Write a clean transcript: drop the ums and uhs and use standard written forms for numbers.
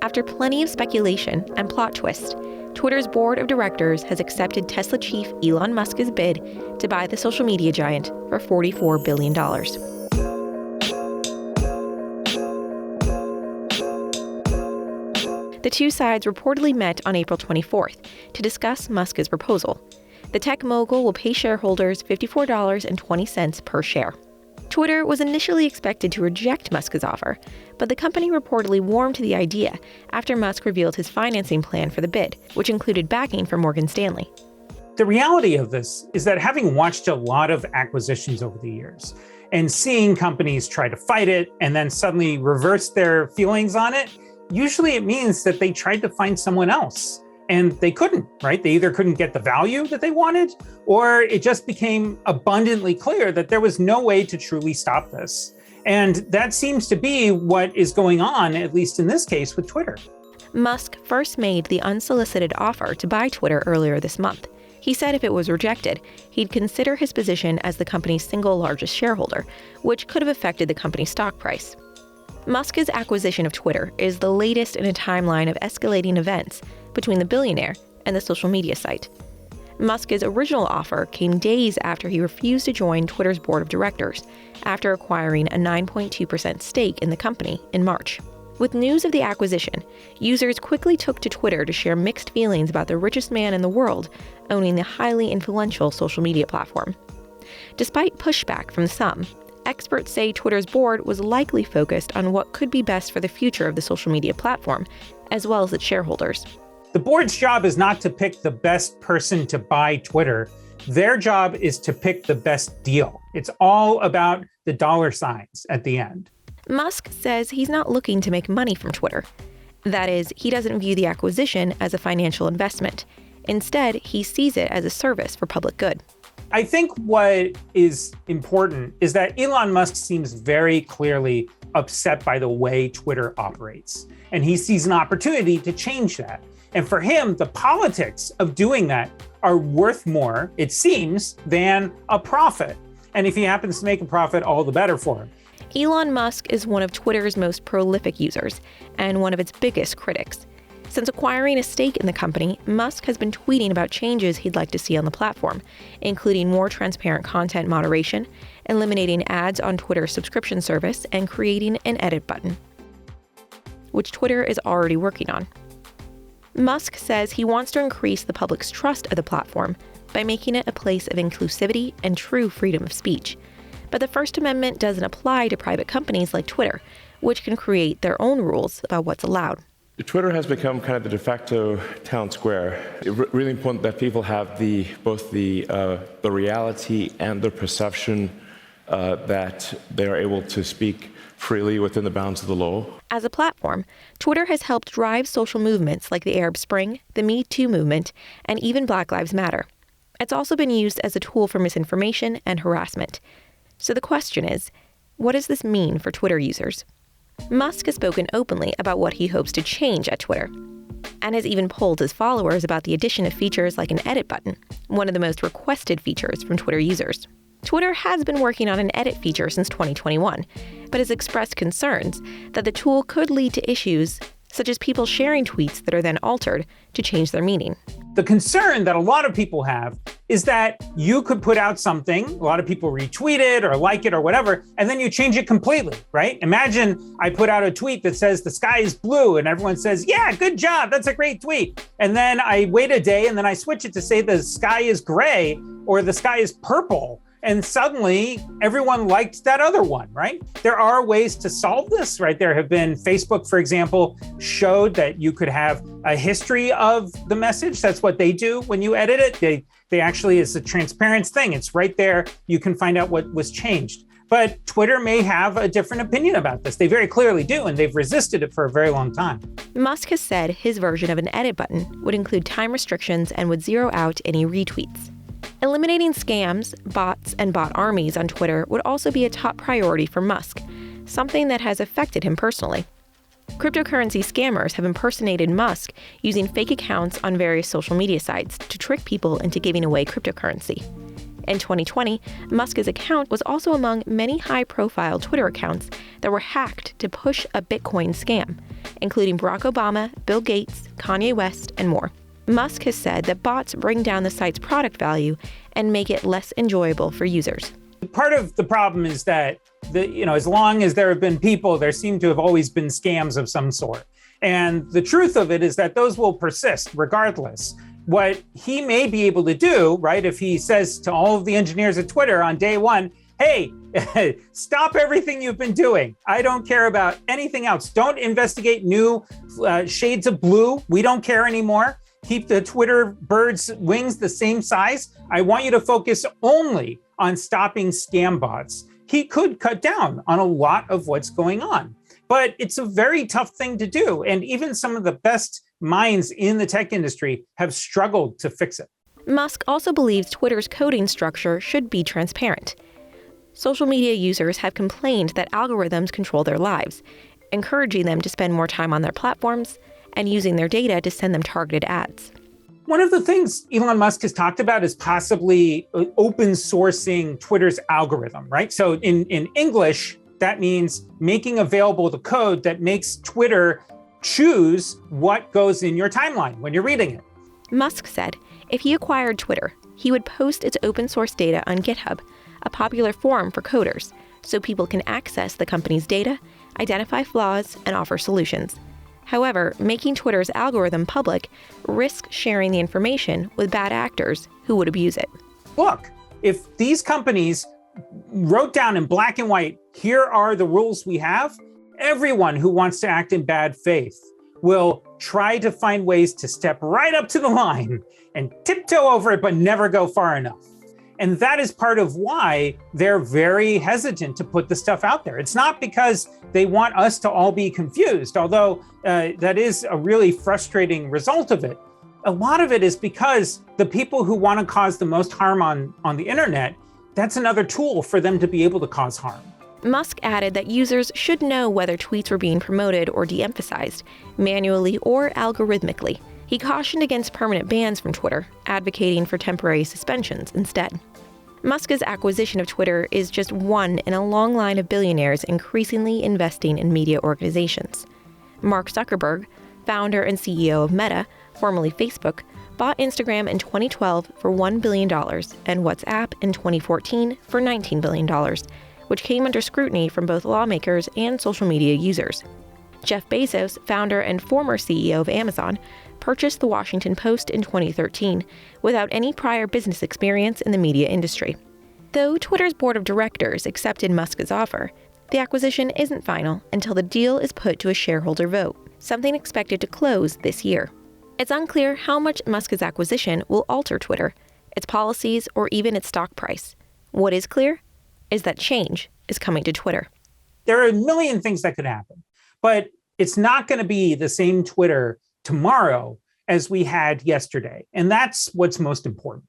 After plenty of speculation and plot twist, Twitter's board of directors has accepted Tesla chief Elon Musk's bid to buy the social media giant for $44 billion. The two sides reportedly met on April 24th to discuss Musk's proposal. The tech mogul will pay shareholders $54.20 per share. Twitter was initially expected to reject Musk's offer, but the company reportedly warmed to the idea after Musk revealed his financing plan for the bid, which included backing from Morgan Stanley. The reality of this is that having watched a lot of acquisitions over the years and seeing companies try to fight it and then suddenly reverse their feelings on it, usually it means that they tried to find someone else. And they couldn't, right? They either couldn't get the value that they wanted, or it just became abundantly clear that there was no way to truly stop this. And that seems to be what is going on, at least in this case, with Twitter. Musk first made the unsolicited offer to buy Twitter earlier this month. He said if it was rejected, he'd consider his position as the company's single largest shareholder, which could have affected the company's stock price. Musk's acquisition of Twitter is the latest in a timeline of escalating events between the billionaire and the social media site. Musk's original offer came days after he refused to join Twitter's board of directors after acquiring a 9.2% stake in the company in March. With news of the acquisition, users quickly took to Twitter to share mixed feelings about the richest man in the world owning the highly influential social media platform. Despite pushback from some, experts say Twitter's board was likely focused on what could be best for the future of the social media platform, as well as its shareholders. The board's job is not to pick the best person to buy Twitter. Their job is to pick the best deal. It's all about the dollar signs at the end. Musk says he's not looking to make money from Twitter. That is, he doesn't view the acquisition as a financial investment. Instead, he sees it as a service for public good. I think what is important is that Elon Musk seems very clearly upset by the way Twitter operates, and he sees an opportunity to change that. And for him, the politics of doing that are worth more, it seems, than a profit. And if he happens to make a profit, all the better for him. Elon Musk is one of Twitter's most prolific users and one of its biggest critics. Since acquiring a stake in the company, Musk has been tweeting about changes he'd like to see on the platform, including more transparent content moderation, eliminating ads on Twitter's subscription service, and creating an edit button, which Twitter is already working on. Musk says he wants to increase the public's trust of the platform by making it a place of inclusivity and true freedom of speech. But the First Amendment doesn't apply to private companies like Twitter, which can create their own rules about what's allowed. Twitter has become kind of the de facto town square. It's really important that people have both the reality and the perception that they are able to speak freely within the bounds of the law. As a platform, Twitter has helped drive social movements like the Arab Spring, the Me Too movement, and even Black Lives Matter. It's also been used as a tool for misinformation and harassment. So the question is, what does this mean for Twitter users? Musk has spoken openly about what he hopes to change at Twitter, and has even polled his followers about the addition of features like an edit button, one of the most requested features from Twitter users. Twitter has been working on an edit feature since 2021, but has expressed concerns that the tool could lead to issues such as people sharing tweets that are then altered to change their meaning. The concern that a lot of people have is that you could put out something, a lot of people retweet it or like it or whatever, and then you change it completely, right? Imagine I put out a tweet that says the sky is blue and everyone says, yeah, good job, that's a great tweet. And then I wait a day and then I switch it to say the sky is gray or the sky is purple. And suddenly everyone liked that other one, right? There are ways to solve this, right? There have been, Facebook, for example, showed that you could have a history of the message. That's what they do when you edit it. They actually, it's a transparent thing. It's right there. You can find out what was changed. But Twitter may have a different opinion about this. They very clearly do, and they've resisted it for a very long time. Musk has said his version of an edit button would include time restrictions and would zero out any retweets. Eliminating scams, bots, and bot armies on Twitter would also be a top priority for Musk, something that has affected him personally. Cryptocurrency scammers have impersonated Musk using fake accounts on various social media sites to trick people into giving away cryptocurrency. In 2020, Musk's account was also among many high-profile Twitter accounts that were hacked to push a Bitcoin scam, including Barack Obama, Bill Gates, Kanye West, and more. Musk has said that bots bring down the site's product value and make it less enjoyable for users. Part of the problem is that as long as there have been people, there seem to have always been scams of some sort. And the truth of it is that those will persist regardless. What he may be able to do, right, if he says to all of the engineers at Twitter on day one, hey, stop everything you've been doing. I don't care about anything else. Don't investigate new shades of blue. We don't care anymore. Keep the Twitter bird's wings the same size. I want you to focus only on stopping scam bots. He could cut down on a lot of what's going on, but it's a very tough thing to do. And even some of the best minds in the tech industry have struggled to fix it. Musk also believes Twitter's coding structure should be transparent. Social media users have complained that algorithms control their lives, encouraging them to spend more time on their platforms and using their data to send them targeted ads. One of the things Elon Musk has talked about is possibly open sourcing Twitter's algorithm, right? So in English, that means making available the code that makes Twitter choose what goes in your timeline when you're reading it. Musk said if he acquired Twitter, he would post its open source data on GitHub, a popular forum for coders, so people can access the company's data, identify flaws, and offer solutions. However, making Twitter's algorithm public risks sharing the information with bad actors who would abuse it. Look, if these companies wrote down in black and white, here are the rules we have, everyone who wants to act in bad faith will try to find ways to step right up to the line and tiptoe over it, but never go far enough. And that is part of why they're very hesitant to put the stuff out there. It's not because they want us to all be confused, although that is a really frustrating result of it. A lot of it is because the people who want to cause the most harm on the internet, that's another tool for them to be able to cause harm. Musk added that users should know whether tweets were being promoted or de-emphasized, manually or algorithmically. He cautioned against permanent bans from Twitter, advocating for temporary suspensions instead. Musk's acquisition of Twitter is just one in a long line of billionaires increasingly investing in media organizations. Mark Zuckerberg, founder and CEO of Meta, formerly Facebook, bought Instagram in 2012 for $1 billion and WhatsApp in 2014 for $19 billion, which came under scrutiny from both lawmakers and social media users. Jeff Bezos, founder and former CEO of Amazon, purchased The Washington Post in 2013 without any prior business experience in the media industry. Though Twitter's board of directors accepted Musk's offer, the acquisition isn't final until the deal is put to a shareholder vote, something expected to close this year. It's unclear how much Musk's acquisition will alter Twitter, its policies, or even its stock price. What is clear is that change is coming to Twitter. There are a million things that could happen, but it's not going to be the same Twitter tomorrow as we had yesterday. And that's what's most important.